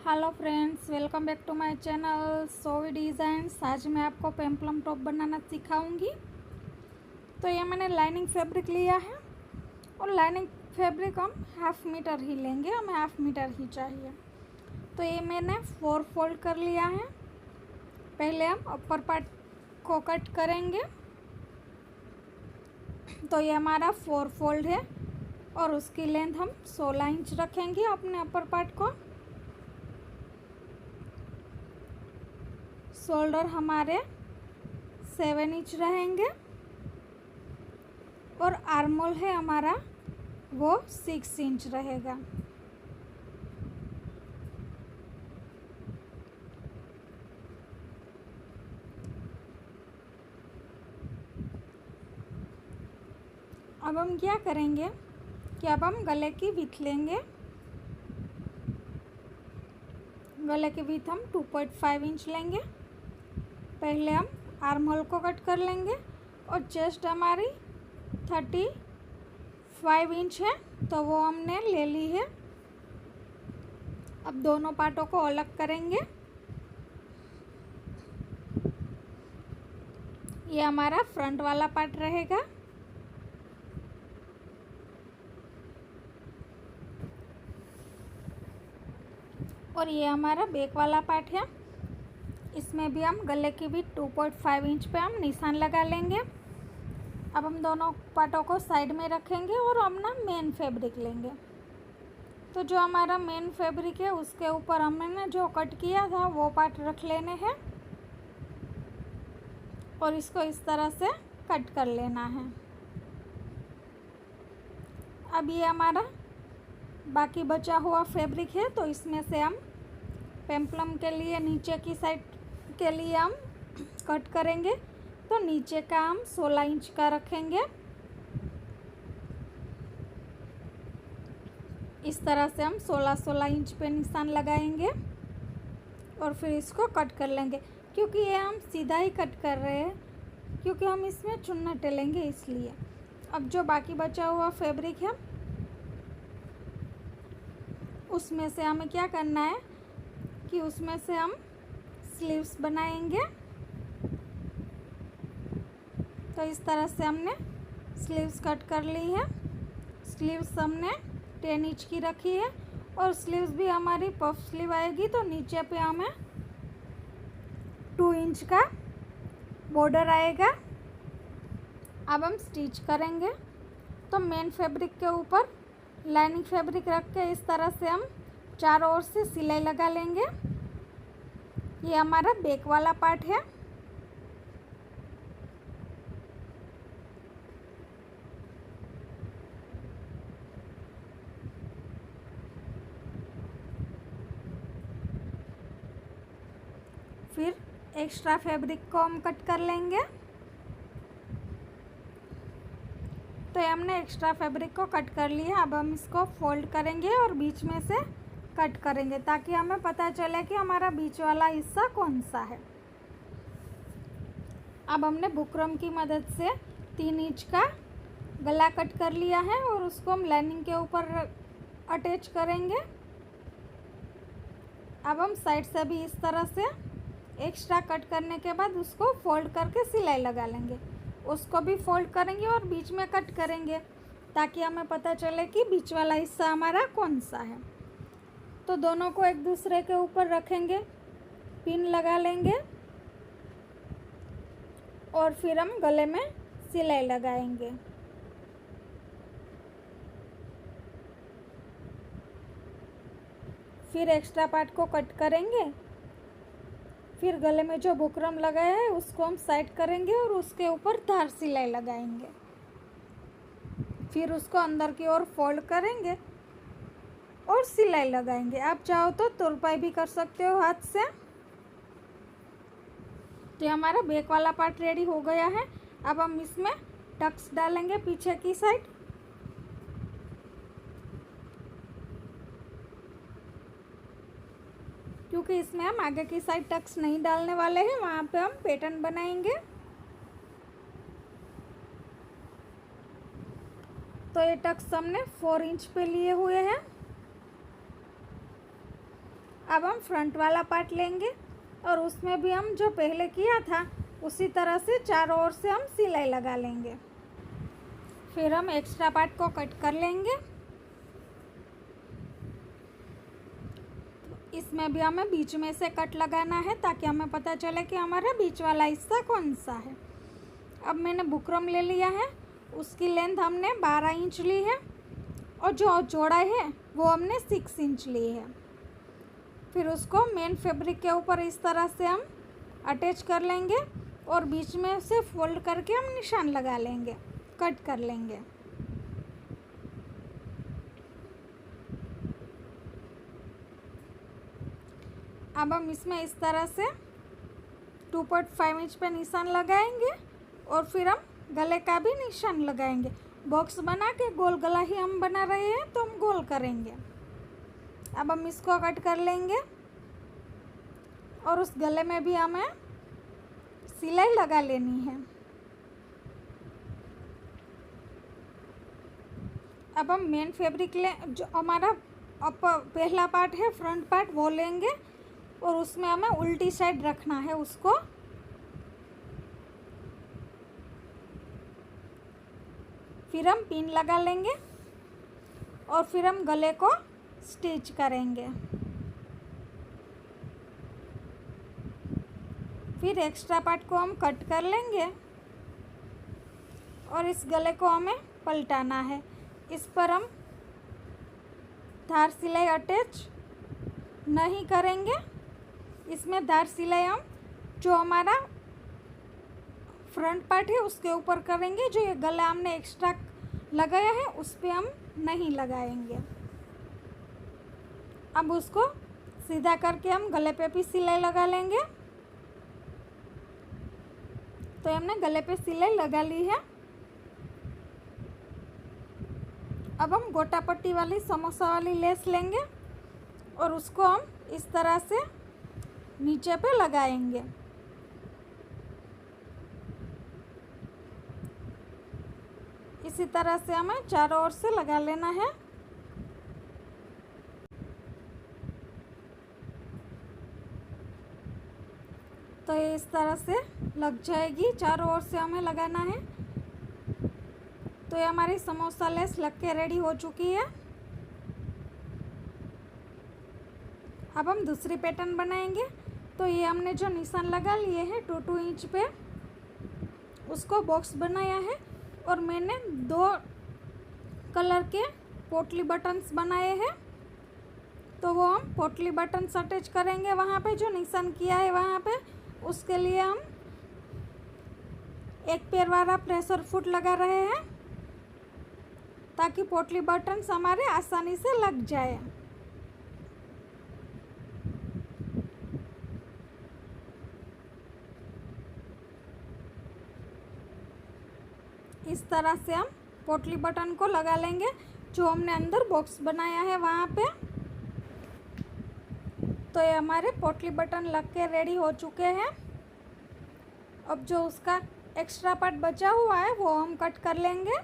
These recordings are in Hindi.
Hello friends, welcome back to my channel Sovi designs. आज मैं आपको पेम्पलम टॉप बनाना सिखाऊंगी। तो ये मैंने लाइनिंग फैब्रिक लिया है और लाइनिंग फैब्रिक हम 1/2 मीटर ही लेंगे, हमें 1/2 मीटर ही चाहिए। तो ये मैंने 4 फोल्ड कर लिया है। पहले हम अपर पार्ट को कट करेंगे। तो ये हमारा 4 फोल्ड है और उसकी लेंथ हम 16 इंच रखेंगे अपने अपर पार्ट को। शोल्डर हमारे 7 इंच रहेंगे और आर्मोल है हमारा वो 6 इंच रहेगा। अब हम क्या करेंगे कि अब हम गले की विड्थ लेंगे। गले की विड्थ हम 2.5 इंच लेंगे। पहले हम आर्म होल को कट कर लेंगे और चेस्ट हमारी 35 इंच है, तो वो हमने ले ली है। अब दोनों पार्टों को अलग करेंगे। ये हमारा फ्रंट वाला पार्ट रहेगा और ये हमारा बैक वाला पार्ट है। इसमें भी हम गले की भी 2.5 इंच पे हम निशान लगा लेंगे। अब हम दोनों पार्टों को साइड में रखेंगे और हम ना मेन फैब्रिक लेंगे। तो जो हमारा मेन फैब्रिक है उसके ऊपर हमने जो कट किया था वो पार्ट रख लेने हैं और इसको इस तरह से कट कर लेना है। अब ये हमारा बाकी बचा हुआ फैब्रिक है, तो इसमें से हम पेम्पलम के लिए नीचे की साइड के लिए हम कट करेंगे। तो नीचे का हम 16 इंच का रखेंगे। इस तरह से हम 16 इंच पे निशान लगाएंगे और फिर इसको कट कर लेंगे। क्योंकि ये हम सीधा ही कट कर रहे हैं, क्योंकि हम इसमें चुन्ना टेलेंगे इसलिए। अब जो बाकी बचा हुआ फैब्रिक है उसमें से हमें क्या करना है कि उसमें से हम स्लीव्स बनाएंगे। तो इस तरह से हमने स्लीव्स कट कर ली है। स्लीव्स हमने 10 इंच की रखी है और स्लीव्स भी हमारी पफ स्लीव आएगी, तो नीचे पे हमें 2 इंच का बॉर्डर आएगा। अब हम स्टिच करेंगे। तो मेन फैब्रिक के ऊपर लाइनिंग फैब्रिक रख के इस तरह से हम चारों ओर से सिलाई लगा लेंगे। ये हमारा बैक वाला पार्ट है। फिर एक्स्ट्रा फैब्रिक को हम कट कर लेंगे। तो ये हमने एक्स्ट्रा फैब्रिक को कट कर लिया। अब हम इसको फोल्ड करेंगे और बीच में से कट करेंगे ताकि हमें पता चले कि हमारा बीच वाला हिस्सा कौन सा है। अब हमने बुकरम की मदद से 3 इंच का गला कट कर लिया है और उसको हम लाइनिंग के ऊपर अटैच करेंगे। अब हम साइड से भी इस तरह से एक्स्ट्रा कट करने के बाद उसको फोल्ड करके सिलाई लगा लेंगे। उसको भी फोल्ड करेंगे और बीच में कट करेंगे ताकि हमें पता चले कि बीच वाला हिस्सा हमारा कौन सा है। तो दोनों को एक दूसरे के ऊपर रखेंगे, पिन लगा लेंगे और फिर हम गले में सिलाई लगाएंगे। फिर एक्स्ट्रा पार्ट को कट करेंगे। फिर गले में जो बुकरम लगाया है उसको हम साइड करेंगे और उसके ऊपर धार सिलाई लगाएंगे। फिर उसको अंदर की ओर फोल्ड करेंगे और सिलाई लगाएंगे। आप चाहो तो तुरपाई भी कर सकते हो हाथ से। तो हमारा बैक वाला पार्ट रेडी हो गया है। अब हम इसमें टक्स डालेंगे पीछे की साइड। क्योंकि इसमें हम आगे की साइड टक्स नहीं डालने वाले हैं, वहाँ पे हम पैटर्न बनाएंगे। तो ये टक्स हमने 4 इंच पे लिए हुए हैं। अब हम फ्रंट वाला पार्ट लेंगे और उसमें भी हम जो पहले किया था उसी तरह से चारों ओर से हम सिलाई लगा लेंगे। फिर हम एक्स्ट्रा पार्ट को कट कर लेंगे। इसमें भी हमें बीच में से कट लगाना है ताकि हमें पता चले कि हमारा बीच वाला हिस्सा कौन सा है। अब मैंने बुकरम ले लिया है, उसकी लेंथ हमने 12 इंच ली है और जो चौड़ाई है वो हमने 6 इंच ली है। फिर उसको मेन फैब्रिक के ऊपर इस तरह से हम अटैच कर लेंगे और बीच में से फोल्ड करके हम निशान लगा लेंगे, कट कर लेंगे। अब हम इसमें इस तरह से 2.5 इंच पे निशान लगाएंगे और फिर हम गले का भी निशान लगाएंगे। बॉक्स बना के गोल गला ही हम बना रहे हैं तो हम गोल करेंगे। अब हम इसको कट कर लेंगे और उस गले में भी हमें सिलाई लगा लेनी है। अब हम मेन फैब्रिक जो हमारा पहला पार्ट है फ्रंट पार्ट वो लेंगे और उसमें हमें उल्टी साइड रखना है उसको। फिर हम पिन लगा लेंगे और फिर हम गले को स्टिच करेंगे। फिर एक्स्ट्रा पार्ट को हम कट कर लेंगे और इस गले को हमें पलटाना है। इस पर हम धार सिलाई अटैच नहीं करेंगे। इसमें धार सिलाई हम जो हमारा फ्रंट पार्ट है उसके ऊपर करेंगे, जो ये गला हमने एक्स्ट्रा लगाया है उस पर हम नहीं लगाएंगे। अब उसको सीधा करके हम गले पे भी सिलाई लगा लेंगे। तो हमने गले पे सिलाई लगा ली है। अब हम गोटा पट्टी वाली समोसा वाली लेस लेंगे और उसको हम इस तरह से नीचे पे लगाएंगे। इसी तरह से हमें चारों ओर से लगा लेना है। तो ये इस तरह से लग जाएगी, चारों ओर से हमें लगाना है। तो ये हमारी समोसा लेस लग के रेडी हो चुकी है। अब हम दूसरी पैटर्न बनाएंगे। तो ये हमने जो निशान लगा लिए हैं 2 इंच पे, उसको बॉक्स बनाया है और मैंने 2 कलर के पोटली बटन्स बनाए हैं। तो वो हम पोटली बटन्स अटैच करेंगे वहाँ पे जो निशान किया है वहाँ पे। उसके लिए हम एक पैर वाला प्रेशर फुट लगा रहे हैं ताकि पोटली बटन्स हमारे आसानी से लग जाए। इस तरह से हम पोटली बटन को लगा लेंगे जो हमने अंदर बॉक्स बनाया है वहाँ पे। तो ये हमारे पोटली बटन लग के रेडी हो चुके हैं। अब जो उसका एक्स्ट्रा पार्ट बचा हुआ है वो हम कट कर लेंगे।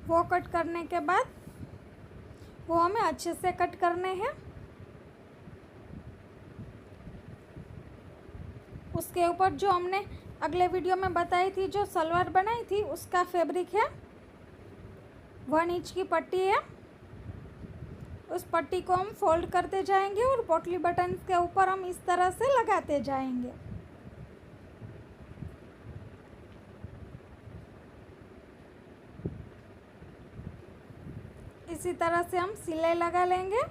वो कट करने के बाद वो हमें अच्छे से कट करने हैं। उसके ऊपर जो हमने अगले वीडियो में बताई थी, जो सलवार बनाई थी, उसका फैब्रिक है 1 इंच की पट्टी है। उस पट्टी को हम फोल्ड करते जाएंगे और पोटली बटन के ऊपर हम इस तरह से लगाते जाएंगे। इसी तरह से हम सिलाई लगा लेंगे।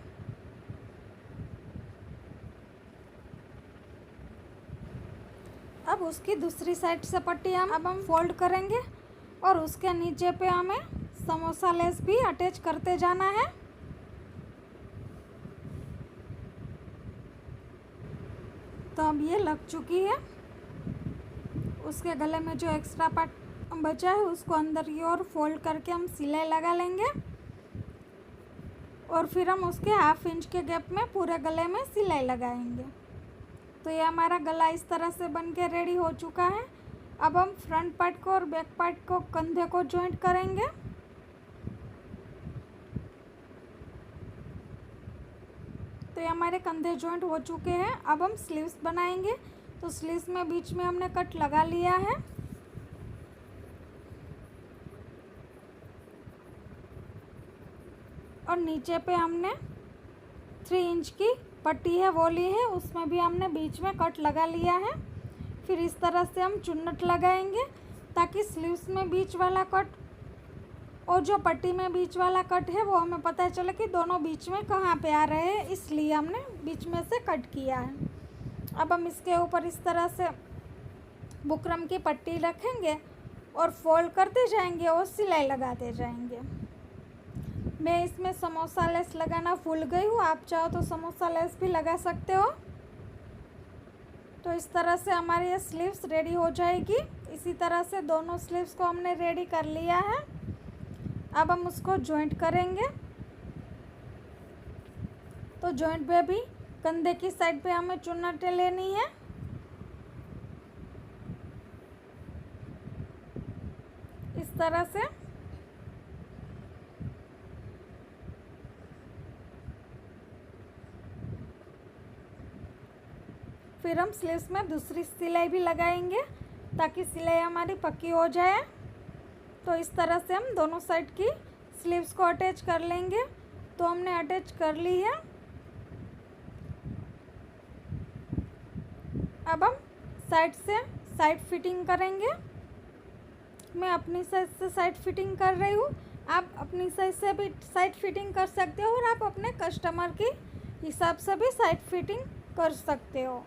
अब उसकी दूसरी साइड से पट्टी हम फोल्ड करेंगे और उसके नीचे पे हमें समोसा लेस भी अटैच करते जाना है। तो अब ये लग चुकी है। उसके गले में जो एक्स्ट्रा पार्ट बचा है उसको अंदर की ओर फोल्ड करके हम सिलाई लगा लेंगे और फिर हम उसके 1/2 इंच के गैप में पूरे गले में सिलाई लगाएंगे। तो ये हमारा गला इस तरह से बन के रेडी हो चुका है। अब हम फ्रंट पार्ट को और बैक पार्ट को, कंधे को जॉइंट करेंगे। तो ये हमारे कंधे जॉइंट हो चुके हैं। अब हम स्लीव्स बनाएंगे। तो स्लीव्स में बीच में हमने कट लगा लिया है। और नीचे पे हमने 3 इंच की पट्टी है वो ली है, उसमें भी हमने बीच में कट लगा लिया है। फिर इस तरह से हम चुन्नट लगाएंगे ताकि स्लीव्स में बीच वाला कट और जो पट्टी में बीच वाला कट है वो हमें पता चले कि दोनों बीच में कहाँ पे आ रहे हैं, इसलिए हमने बीच में से कट किया है। अब हम इसके ऊपर इस तरह से बुकरम की पट्टी रखेंगे और फोल्ड करते जाएंगे और सिलाई लगाते जाएंगे। मैं इसमें समोसा लेस लगाना भूल गई हूँ, आप चाहो तो समोसा लेस भी लगा सकते हो। तो इस तरह से हमारी ये स्लीव्स रेडी हो जाएगी। इसी तरह से दोनों स्लीव्स को हमने रेडी कर लिया है। अब हम उसको जॉइंट करेंगे। तो जॉइंट पे भी कंधे की साइड पे हमें चुन्नटें लेनी है। इस तरह से फिर हम स्लीव्स में दूसरी सिलाई भी लगाएंगे ताकि सिलाई हमारी पक्की हो जाए। तो इस तरह से हम दोनों साइड की स्लीव्स को अटैच कर लेंगे। तो हमने अटैच कर ली है। अब हम साइड से साइड फिटिंग करेंगे। मैं अपनी साइड से साइड फिटिंग कर रही हूँ, आप अपनी साइड से भी साइड फिटिंग कर सकते हो और आप अपने कस्टमर के हिसाब से भी साइड फिटिंग कर सकते हो।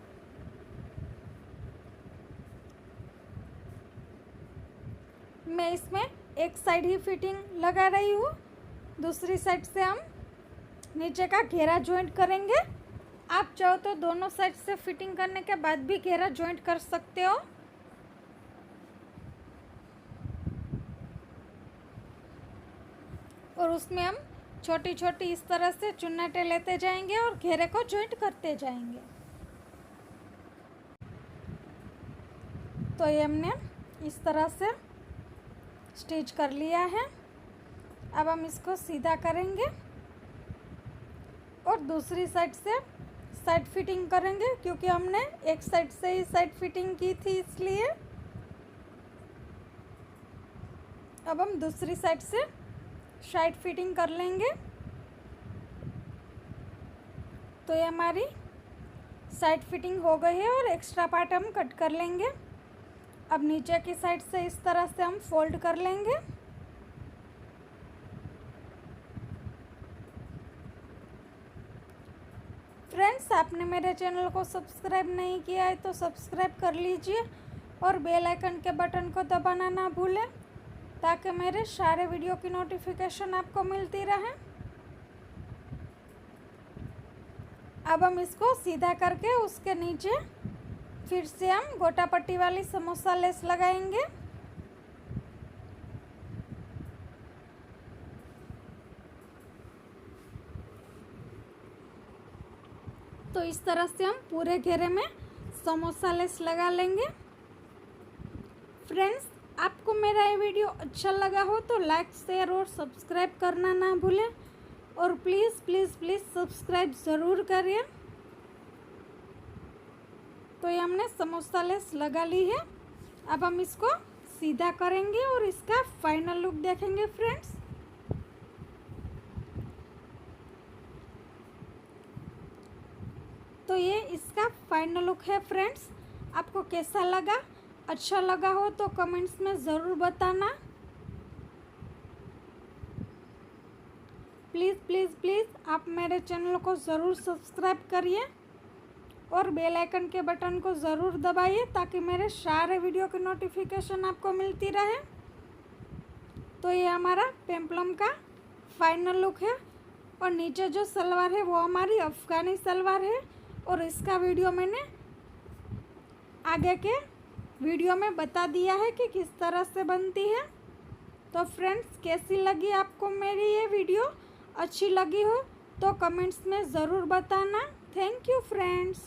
मैं इसमें एक साइड ही फिटिंग लगा रही हूँ, दूसरी साइड से हम नीचे का घेरा जॉइंट करेंगे। आप चाहो तो दोनों साइड से फिटिंग करने के बाद भी घेरा जॉइंट कर सकते हो। और उसमें हम छोटी छोटी इस तरह से चुन्नटें लेते जाएंगे और घेरे को जॉइंट करते जाएंगे। तो ये हमने इस तरह से स्टिच कर लिया है। अब हम इसको सीधा करेंगे और दूसरी साइड से साइड फिटिंग करेंगे, क्योंकि हमने एक साइड से ही साइड फिटिंग की थी इसलिए। अब हम दूसरी साइड से साइड फिटिंग कर लेंगे। तो ये हमारी साइड फिटिंग हो गई है और एक्स्ट्रा पार्ट हम कट कर लेंगे। अब नीचे की साइड से इस तरह से हम फोल्ड कर लेंगे। फ्रेंड्स, आपने मेरे चैनल को सब्सक्राइब नहीं किया है तो सब्सक्राइब कर लीजिए और बेल आइकन के बटन को दबाना ना भूलें ताकि मेरे सारे वीडियो की नोटिफिकेशन आपको मिलती रहे। अब हम इसको सीधा करके उसके नीचे फिर से हम गोटा पट्टी वाली समोसा लेस लगाएंगे। तो इस तरह से हम पूरे घेरे में समोसा लेस लगा लेंगे। फ्रेंड्स, आपको मेरा ये वीडियो अच्छा लगा हो तो लाइक शेयर और सब्सक्राइब करना ना भूलें और प्लीज़ प्लीज़ प्लीज़ सब्सक्राइब ज़रूर करिए। तो ये हमने समोसा लेस लगा ली है। अब हम इसको सीधा करेंगे और इसका फाइनल लुक देखेंगे फ्रेंड्स। तो ये इसका फाइनल लुक है फ्रेंड्स। आपको कैसा लगा? अच्छा लगा हो तो कमेंट्स में ज़रूर बताना। प्लीज़ प्लीज़ प्लीज़ आप मेरे चैनल को ज़रूर सब्सक्राइब करिए और बेल आइकन के बटन को ज़रूर दबाइए ताकि मेरे सारे वीडियो की नोटिफिकेशन आपको मिलती रहे। तो ये हमारा पेम्पलम का फाइनल लुक है और नीचे जो सलवार है वो हमारी अफ़गानी सलवार है और इसका वीडियो मैंने आगे के वीडियो में बता दिया है कि किस तरह से बनती है। तो फ्रेंड्स, कैसी लगी आपको मेरी ये वीडियो? अच्छी लगी हो तो कमेंट्स में ज़रूर बताना। Thank you friends.